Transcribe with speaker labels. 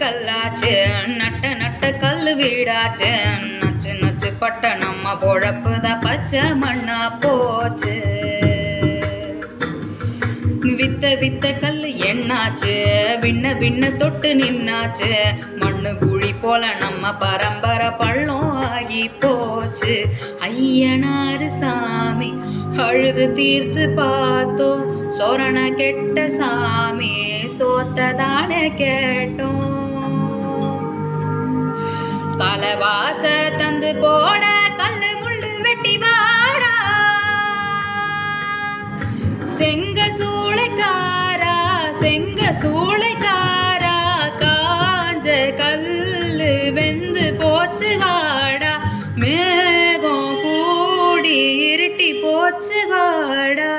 Speaker 1: கல்லாச்சு நட்ட நட்ட கல்லு வீடாச்சு நச்சு நச்சு பட்ட நம்ம பொழப்புதான் பச்சை மண்ணா போச்சு வித்த வித்த கல்லு என்னாச்சு விண்ண விண்ண தொட்டு நின்னாச்சு மண்ணு குழி போல நம்ம பரம்பரை பள்ளம் ஆகி போச்சு ஐயனாரு சாமி அழுது தீர்த்து பார்த்தோம் சோரண கெட்ட சாமி சோத்ததான கேட்டோம் தலைவாச தந்து போட கல்லு முள்ளு வெட்டி வாடா செங்க சூளைக்காரா காஞ்ச கல்லு வெந்து போச்சு வாடா மேகம் கூடி இருட்டி போச்சு வாடா